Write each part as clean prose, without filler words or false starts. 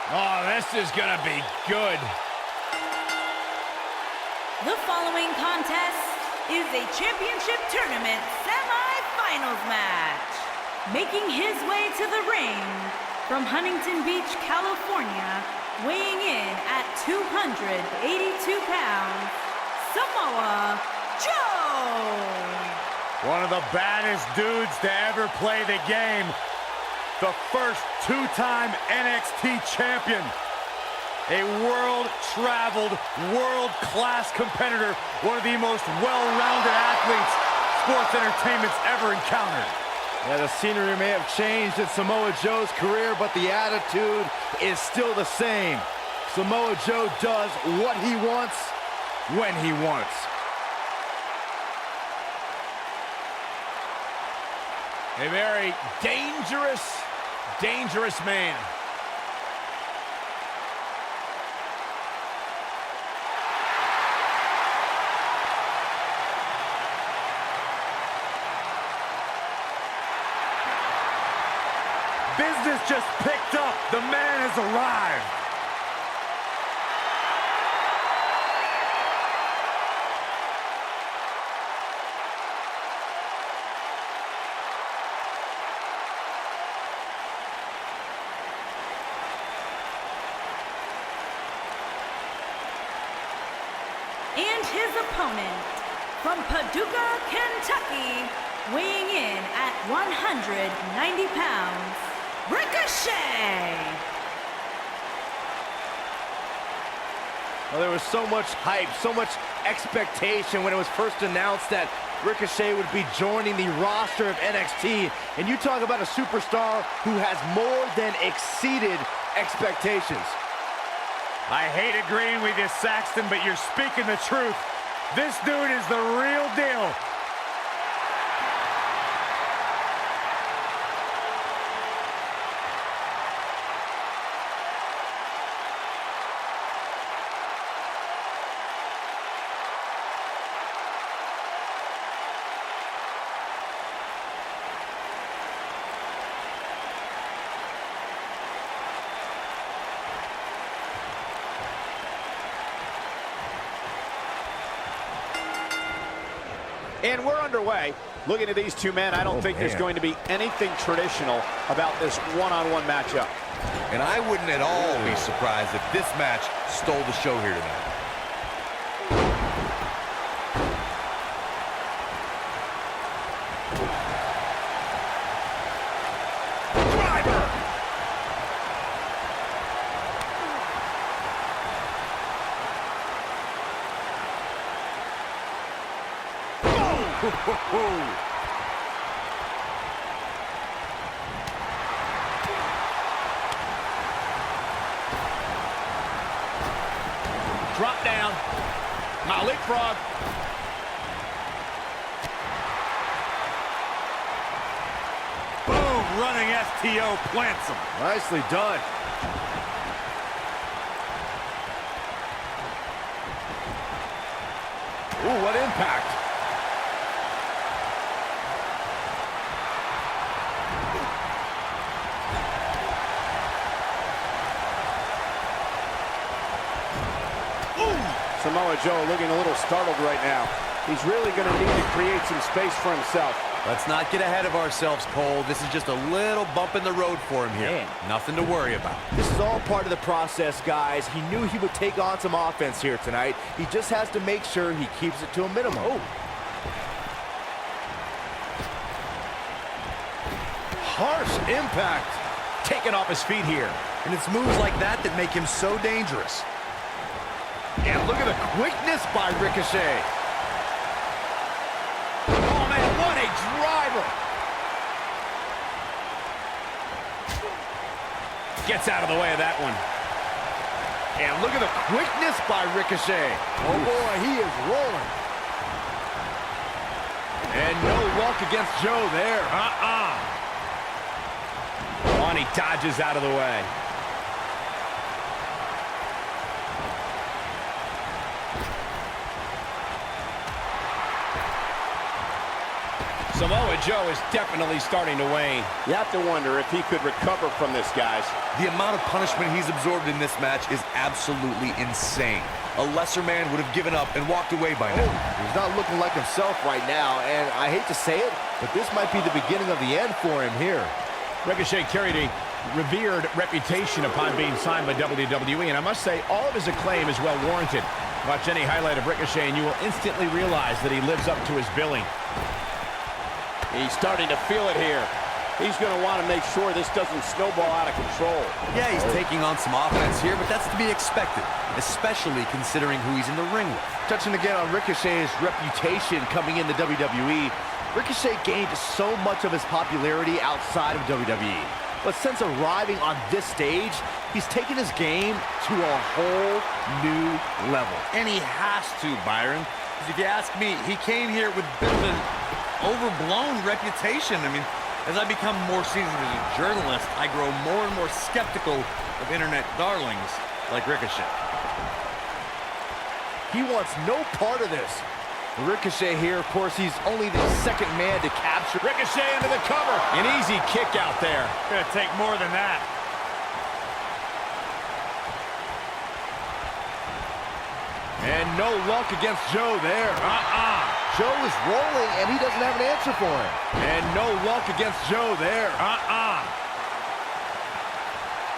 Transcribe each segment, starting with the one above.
Oh, this is gonna be good. The following contest is a championship tournament semi-finals match. Making his way to the ring from Huntington Beach, California, weighing in at 282 pounds, Samoa Joe. One of the baddest dudes to ever play the game. The first two-time NXT champion. A world-traveled, world-class competitor. One of the most well-rounded athletes sports entertainment's ever encountered. Yeah, the scenery may have changed in Samoa Joe's career, but the attitude is still the same. Samoa Joe does what he wants, when he wants. A very dangerous man. Business just picked up. The man has arrived. And his opponent from Paducah, Kentucky, weighing in at 190 pounds, Ricochet! Well, there was so much hype, so much expectation when it was first announced that Ricochet would be joining the roster of NXT. And you talk about a superstar who has more than exceeded expectations. I hate agreeing with you, Saxton, but you're speaking the truth. This dude is the real deal. And we're underway. Looking at these two men, I don't think there's going to be anything traditional about this one-on-one matchup. And I wouldn't at all be surprised if this match stole the show here tonight. Drop down. Now leapfrog. Boom, running STO plants him. Nicely done. Ooh, what impact. Samoa Joe looking a little startled right now. He's really going to need to create some space for himself. Let's not get ahead of ourselves, Cole. This is just a little bump in the road for him here. Man. Nothing to worry about. This is all part of the process, guys. He knew he would take on some offense here tonight. He just has to make sure he keeps it to a minimum. Oh. Harsh impact. Taken off his feet here. And it's moves like that that make him so dangerous. And look at the quickness by Ricochet. Oh, man, what a driver. Gets out of the way of that one. And look at the quickness by Ricochet. Oh, boy, he is rolling. And no luck against Joe there. Oh, and he dodges out of the way. Samoa Joe is definitely starting to wane. You have to wonder if he could recover from this, guys. The amount of punishment he's absorbed in this match is absolutely insane. A lesser man would have given up and walked away by now. He's not looking like himself right now, and I hate to say it, but this might be the beginning of the end for him here. Ricochet carried a revered reputation upon being signed by WWE, and I must say, all of his acclaim is well warranted. Watch any highlight of Ricochet, and you will instantly realize that he lives up to his billing. He's starting to feel it here. He's going to want to make sure this doesn't snowball out of control. Yeah, he's taking on some offense here, but that's to be expected, especially considering who he's in the ring with. Touching again on Ricochet's reputation coming into WWE, Ricochet gained so much of his popularity outside of WWE. But since arriving on this stage, he's taken his game to a whole new level. And he has to, Byron. Because if you ask me, he came here with a bit of an overblown reputation. I mean, as I become more seasoned as a journalist, I grow more and more skeptical of internet darlings like Ricochet. He wants no part of this. Ricochet here, of course, he's only the second man to capture. Ricochet into the cover. An easy kick out there. Gonna take more than that. And no luck against Joe there. Joe is rolling, and he doesn't have an answer for him. And no luck against Joe there.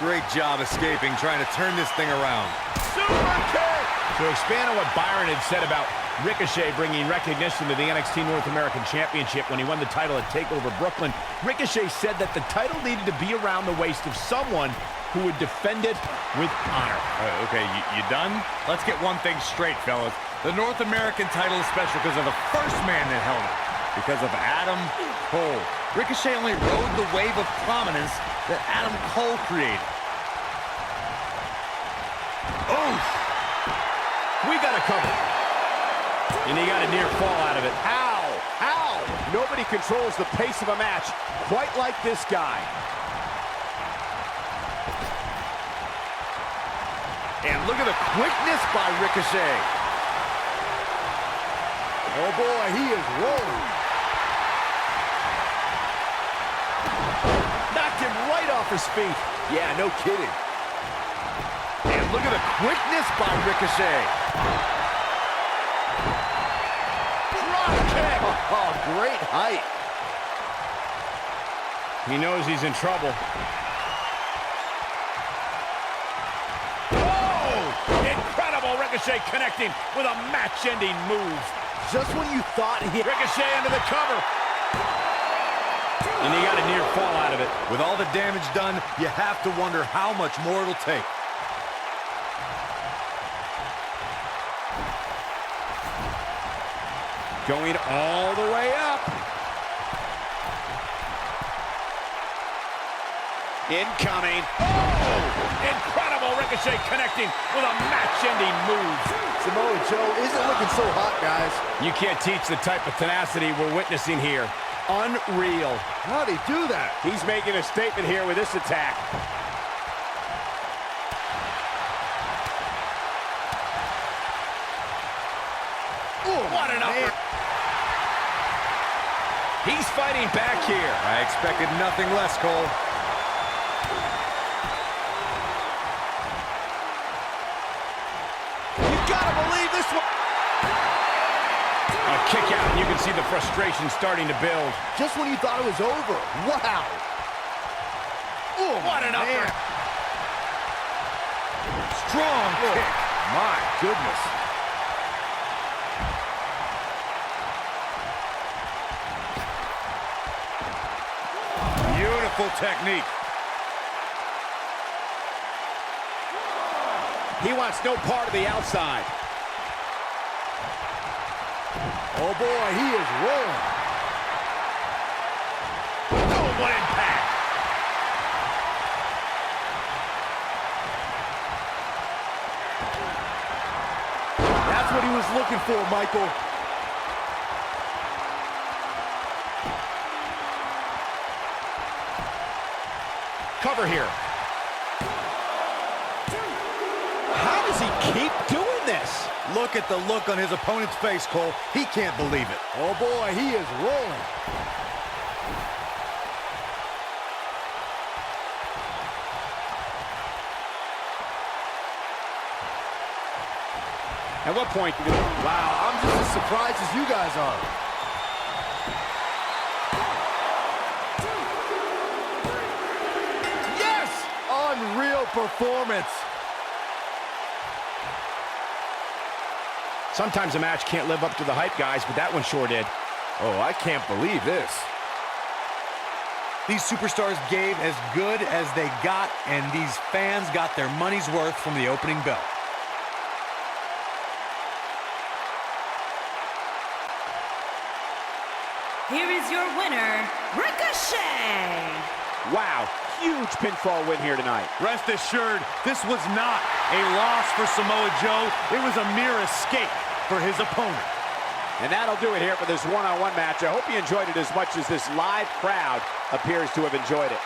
Great job escaping, trying to turn this thing around. Super kick! To expand on what Byron had said about Ricochet bringing recognition to the NXT North American Championship when he won the title at TakeOver Brooklyn, Ricochet said that the title needed to be around the waist of someone who would defend it with honor. Okay, you done? Let's get one thing straight, fellas. The North American title is special because of the first man that held it. Because of Adam Cole. Ricochet only rode the wave of prominence that Adam Cole created. Oh! We got a cover. And he got a near fall out of it. How? How? Nobody controls the pace of a match quite like this guy. And look at the quickness by Ricochet. Oh boy, he is rolling. Knocked him right off his feet. Yeah, no kidding. And look at the quickness by Ricochet. Drop kick. Oh, great height. He knows he's in trouble. Incredible Ricochet connecting with a match-ending move. Just when you thought he... Ricochet into the cover. And he got a near fall out of it. With all the damage done, you have to wonder how much more it'll take. Going all the way up. Incoming. Oh! Incredible Ricochet connecting with a match-ending move. Samoa Joe isn't looking so hot, guys. You can't teach the type of tenacity we're witnessing here. Unreal. How'd he do that? He's making a statement here with this attack. Ooh, what an upper. He's fighting back here. I expected nothing less, Cole. Gotta believe this one. A kick out, and you can see the frustration starting to build. Just when you thought it was over. Wow. Ooh, what an upper. Strong kick. My goodness. Beautiful technique. He wants no part of the outside. Oh boy, he is rolling. Oh, what impact. That's what he was looking for, Michael. Cover here. How does he keep doing this? Look at the look on his opponent's face, Cole. He can't believe it. Oh boy, he is rolling. At what point do you... Wow, I'm just as surprised as you guys are. Yes! Unreal performance. Sometimes a match can't live up to the hype, guys, but that one sure did. Oh, I can't believe this. These superstars gave as good as they got, and these fans got their money's worth from the opening bell. Here is your winner, Ricochet. Wow, huge pinfall win here tonight. Rest assured, this was not a loss for Samoa Joe. It was a mere escape for his opponent. And that'll do it here for this one-on-one match. I hope you enjoyed it as much as this live crowd appears to have enjoyed it.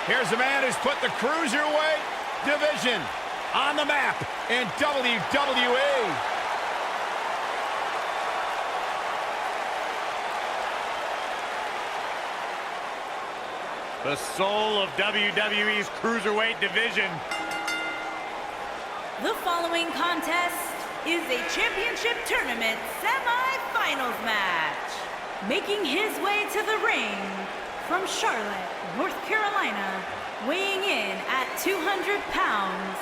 Here's a man who's put the Cruiserweight division on the map in WWE. The soul of WWE's Cruiserweight division. The following contest is a championship tournament semi-finals match. Making his way to the ring from Charlotte, North Carolina, weighing in at 200 pounds,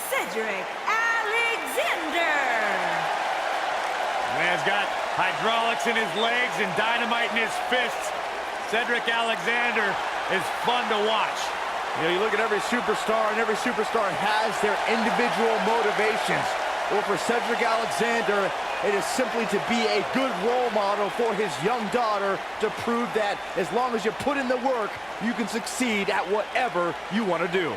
Cedric Alexander. Man's got hydraulics in his legs and dynamite in his fists. Cedric Alexander is fun to watch. You know, you look at every superstar, and every superstar has their individual motivations. Well, for Cedric Alexander, it is simply to be a good role model for his young daughter to prove that as long as you put in the work, you can succeed at whatever you want to do.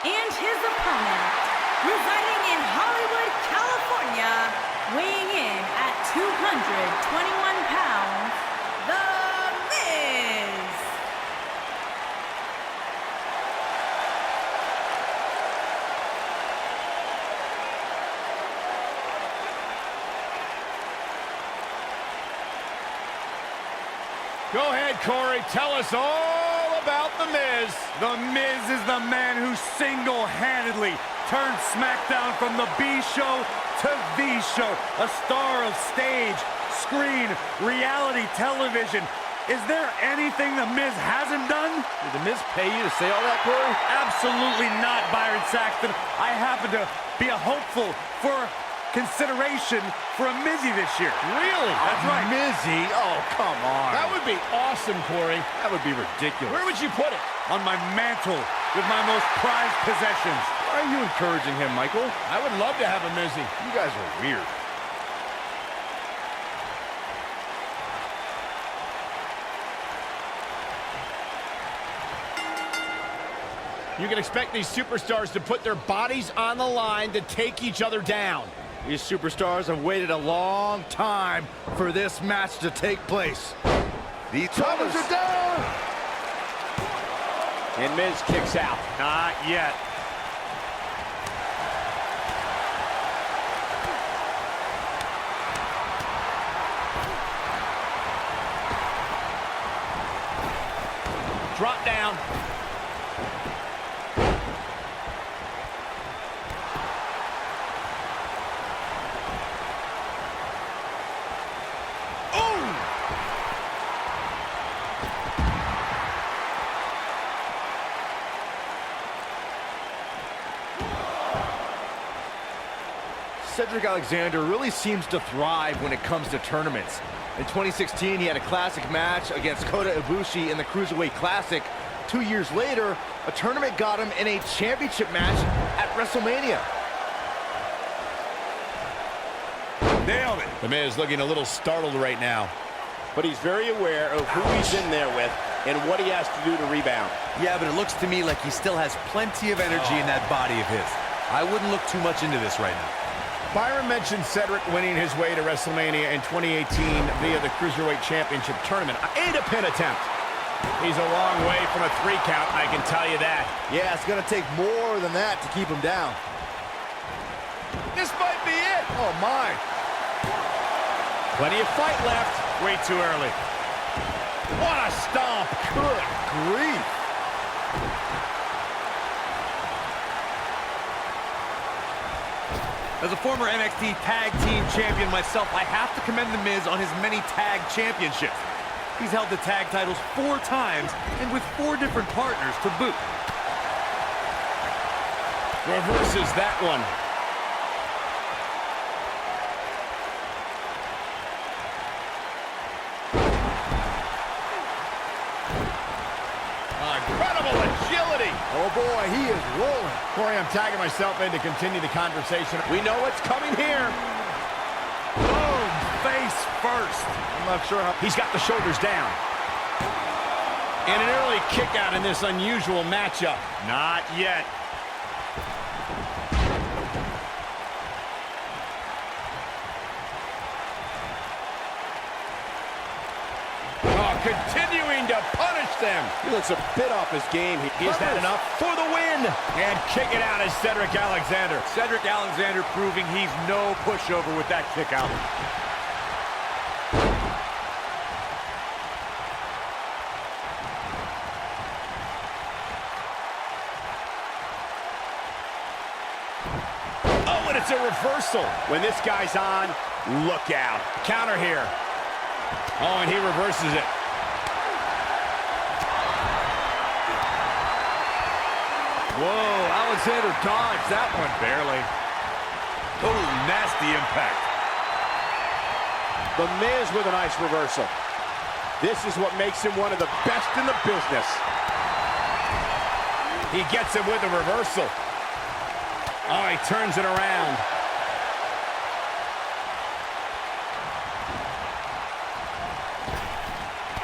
And his opponent, residing in Hollywood, California, weighing in at 221 pounds, The Miz. Go ahead, Corey. Tell us all about The Miz. The Miz is the man who single-handedly turned SmackDown from the B show to the show. A star of stage, screen, reality television. Is there anything The Miz hasn't done? Did The Miz pay you to say all that, Corey? Absolutely not, Byron Saxton. I happen to be a hopeful for consideration for a Mizzy this year. Really? That's right. Mizzy? Oh, come on. That would be awesome, Corey. That would be ridiculous. Where would you put it? On my mantle with my most prized possessions. Why are you encouraging him, Michael? I would love to have a Mizzy. You guys are weird. You can expect these superstars to put their bodies on the line to take each other down. These superstars have waited a long time for this match to take place. These Shoulders are down! And Miz kicks out. Not yet. Drop down. Cedric Alexander really seems to thrive when it comes to tournaments. In 2016, he had a classic match against Kota Ibushi in the Cruiserweight Classic. 2 years later, a tournament got him in a championship match at WrestleMania. Nailed it. The Miz looking a little startled right now. But he's very aware of who he's in there with and what he has to do to rebound. Yeah, but it looks to me like he still has plenty of energy in that body of his. I wouldn't look too much into this right now. Byron mentioned Cedric winning his way to WrestleMania in 2018 via the Cruiserweight Championship Tournament. And a pin attempt. He's a long way from a 3 count, I can tell you that. Yeah, it's going to take more than that to keep him down. This might be it. Oh, my. Plenty of fight left. Way too early. What a stomp. Good grief. As a former NXT Tag Team Champion myself, I have to commend The Miz on his many tag championships. He's held the tag titles 4 times and with 4 different partners to boot. Reverses that one. Incredible agility. Oh, boy, he is rolling. Corey, I'm tagging myself in to continue the conversation. We know what's coming here. Boom, face first. I'm not sure how... He's got the shoulders down. And an early kick out in this unusual matchup. Not yet. Continuing to punish them. He looks a bit off his game. Is that enough for the win? And kick it out is Cedric Alexander. Cedric Alexander proving he's no pushover with that kick out. Oh, and it's a reversal. When this guy's on, look out. Counter here. Oh, and he reverses it. Whoa, Alexander dodged that one barely. Oh, nasty impact. The Miz with a nice reversal. This is what makes him one of the best in the business. He gets him with a reversal. Oh, he turns it around.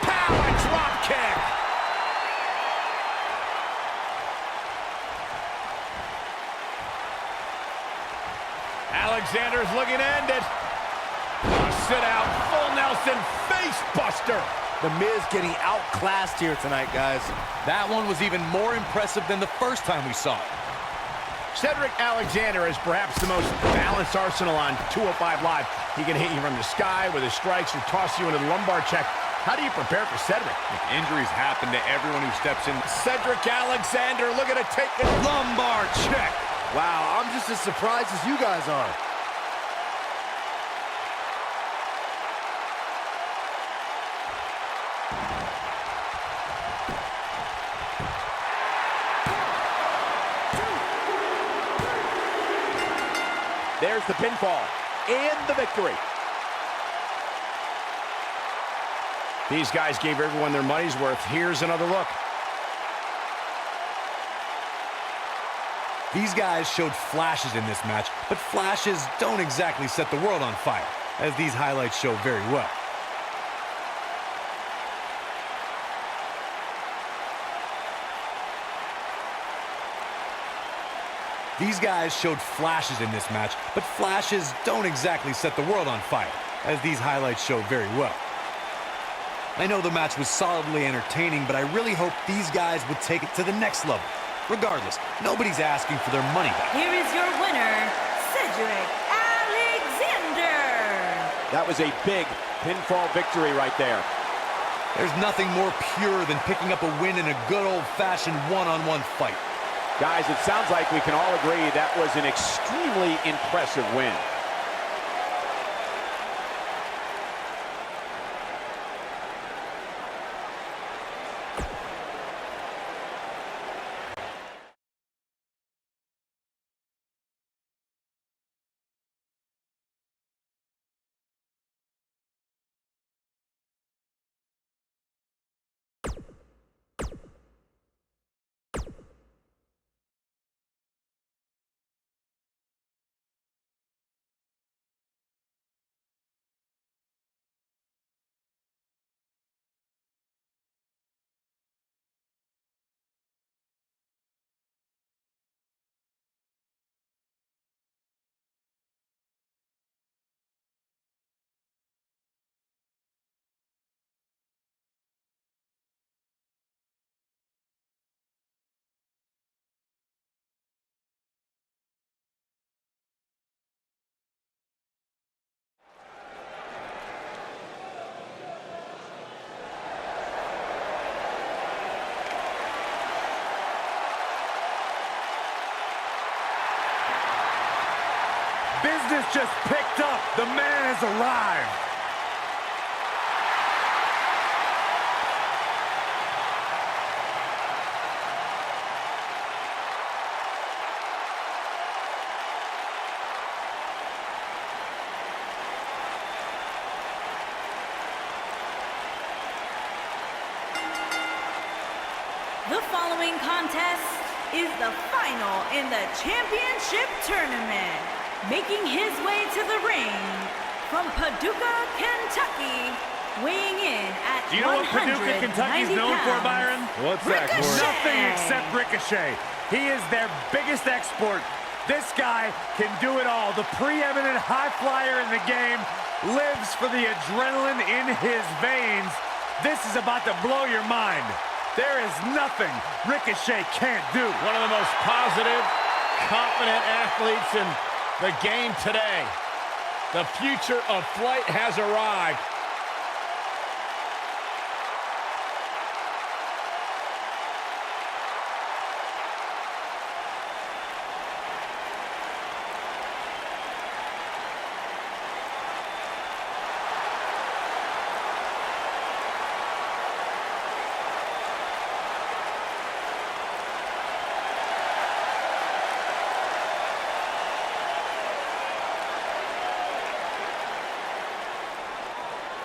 Power drop kick. Alexander's looking to end it. Sit out, full Nelson, face buster. The Miz getting outclassed here tonight, guys. That one was even more impressive than the first time we saw it. Cedric Alexander is perhaps the most balanced arsenal on 205 Live. He can hit you from the sky with his strikes or toss you into the lumbar check. How do you prepare for Cedric? Injuries happen to everyone who steps in. Cedric Alexander looking to take a lumbar check. Wow, I'm just as surprised as you guys are. There's the pinfall and the victory. These guys gave everyone their money's worth. Here's another look. These guys showed flashes in this match, but flashes don't exactly set the world on fire, as these highlights show very well. These guys showed flashes in this match, but flashes don't exactly set the world on fire, as these highlights show very well. I know the match was solidly entertaining, but I really hope these guys would take it to the next level. Regardless, nobody's asking for their money back. Here is your winner, Cedric Alexander. That was a big pinfall victory right there. There's nothing more pure than picking up a win in a good old-fashioned one-on-one fight. Guys, it sounds like we can all agree that was an extremely impressive win. Business just picked up. The man has arrived. The following contest is the final in the championship tournament. Making his way to the ring from Paducah, Kentucky, weighing in at 190 Do you know what Paducah, Kentucky's known for, Byron? What's that, Corey? Nothing except Ricochet. He is their biggest export. This guy can do it all. The preeminent high flyer in the game lives for the adrenaline in his veins. This is about to blow your mind. There is nothing Ricochet can't do. One of the most positive, confident athletes in the game today. The future of flight has arrived.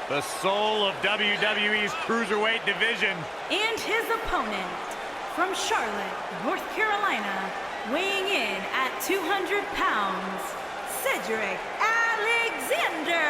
The soul of WWE's Cruiserweight division. And his opponent from Charlotte, North Carolina, weighing in at 200 pounds, Cedric Alexander.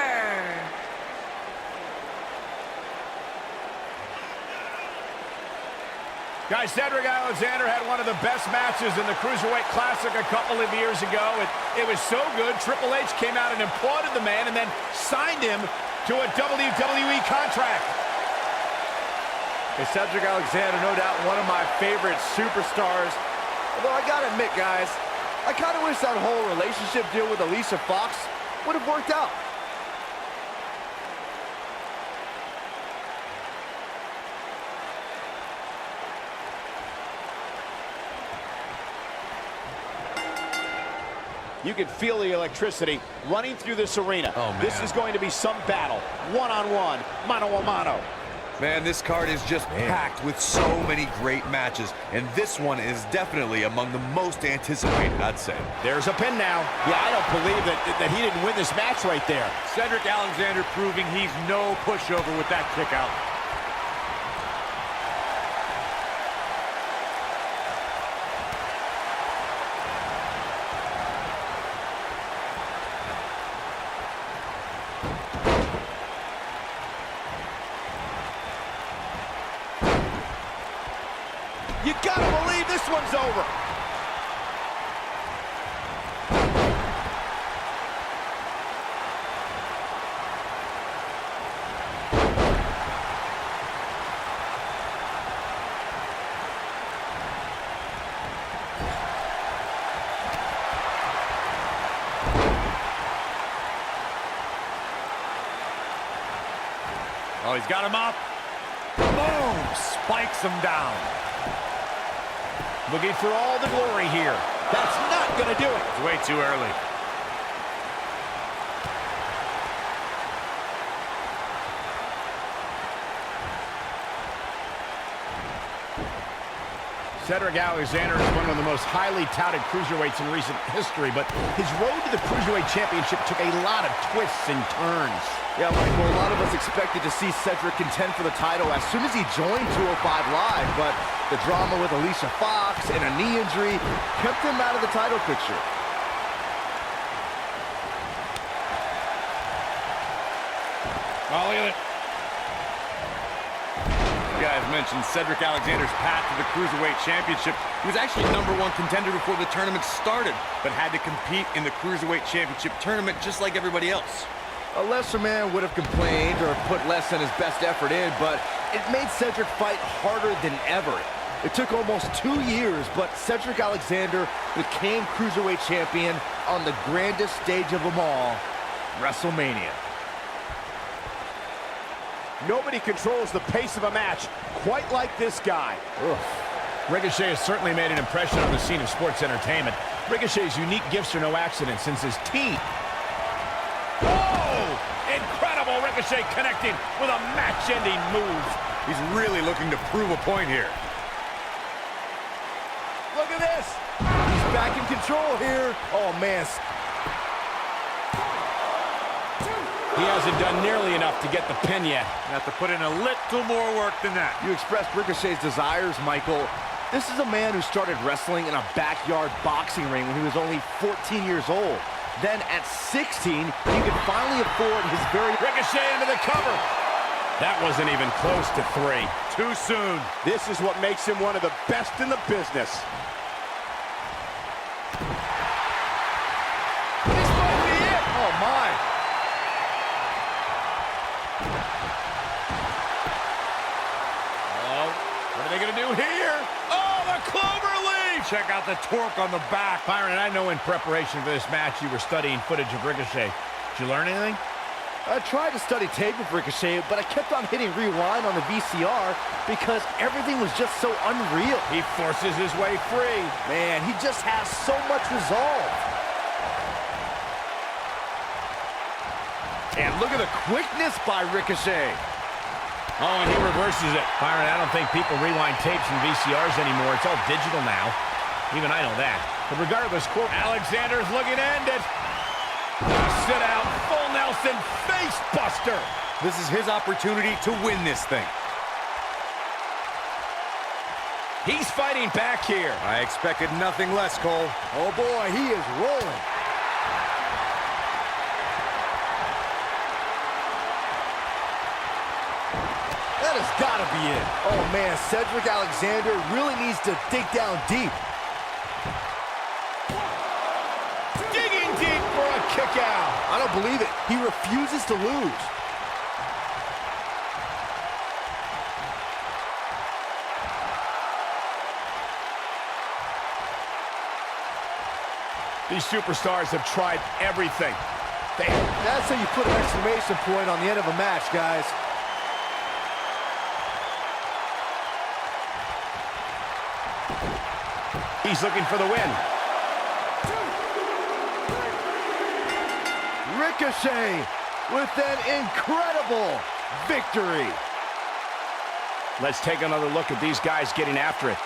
Guys, Cedric Alexander had one of the best matches in the Cruiserweight Classic a couple of years ago. It was so good, Triple H came out and applauded the man and then signed him to a WWE contract. Hey, Cedric Alexander, no doubt one of my favorite superstars. Although I gotta admit, guys, I kind of wish that whole relationship deal with Alicia Fox would have worked out. You can feel the electricity running through this arena. Oh, man. This is going to be some battle. One-on-one, mano-a-mano. Man, this card is just packed with so many great matches, and this one is definitely among the most anticipated, I'd say. There's a pin now. Yeah, I don't believe that he didn't win this match right there. Cedric Alexander proving he's no pushover with that kick out. You gotta believe this one's over. Oh, he's got him up. Boom! Spikes him down. Looking for all the glory here. That's not going to do it. It's way too early. Cedric Alexander is one of the most highly touted cruiserweights in recent history, but his road to the Cruiserweight Championship took a lot of twists and turns. Yeah, Michael, a lot of us expected to see Cedric contend for the title as soon as he joined 205 Live, but the drama with Alicia Fox and a knee injury kept him out of the title picture. Oh, look at it. You guys mentioned Cedric Alexander's path to the Cruiserweight Championship. He was actually #1 contender before the tournament started, but had to compete in the Cruiserweight Championship tournament just like everybody else. A lesser man would have complained or put less than his best effort in, but it made Cedric fight harder than ever. It took almost 2 years, but Cedric Alexander became Cruiserweight Champion on the grandest stage of them all, WrestleMania. Nobody controls the pace of a match quite like this guy. Ugh. Ricochet has certainly made an impression on the scene of sports entertainment. Ricochet's unique gifts are no accident since his team. Oh! Incredible Ricochet connecting with a match-ending move. He's really looking to prove a point here. Look at this! He's back in control here. Oh, man. He hasn't done nearly enough to get the pin yet. Have to put in a little more work than that. You expressed Ricochet's desires, Michael. This is a man who started wrestling in a backyard boxing ring when he was only 14 years old. Then at 16, he could finally afford his very... Ricochet into the cover. That wasn't even close to 3. Too soon. This is what makes him one of the best in the business. This might be it! Oh, my. What are they going to do here? Oh, the clover leaf! Check out the torque on the back. Byron, I know in preparation for this match you were studying footage of Ricochet. Did you learn anything? I tried to study tape of Ricochet, but I kept on hitting rewind on the VCR because everything was just so unreal. He forces his way free. Man, he just has so much resolve. And look at the quickness by Ricochet. Oh, and he reverses it. Byron, I don't think people rewind tapes and VCRs anymore. It's all digital now. Even I know that. But regardless, Alexander's looking to end it. Sit out, full Nelson, face buster. This is his opportunity to win this thing. He's fighting back here. I expected nothing less, Cole. Oh boy, he is rolling. That has got to be it. Oh man, Cedric Alexander really needs to dig down deep. Digging deep for a kick out. I don't believe it. He refuses to lose. These superstars have tried everything. That's how you put an exclamation point on the end of a match, guys. He's looking for the win. Ricochet with an incredible victory. Let's take another look at these guys getting after it.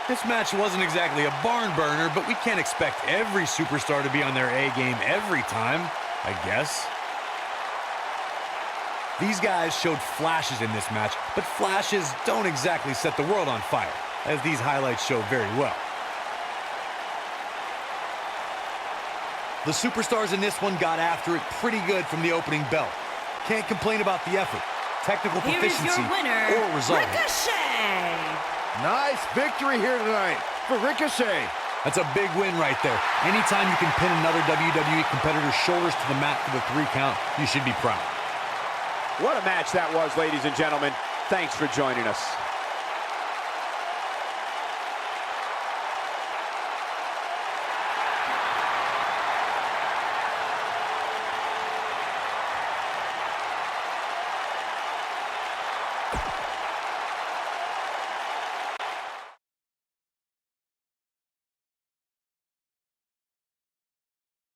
This match wasn't exactly a barn burner, but we can't expect every superstar to be on their A game every time, I guess. These guys showed flashes in this match, but flashes don't exactly set the world on fire, as these highlights show very well. The superstars in this one got after it pretty good from the opening bell. Can't complain about the effort, technical proficiency, Here is your winner, or result. Ricochet! Nice victory here tonight for Ricochet. That's a big win right there. Anytime you can pin another WWE competitor's shoulders to the mat for the 3 count, you should be proud. What a match that was, ladies and gentlemen. Thanks for joining us.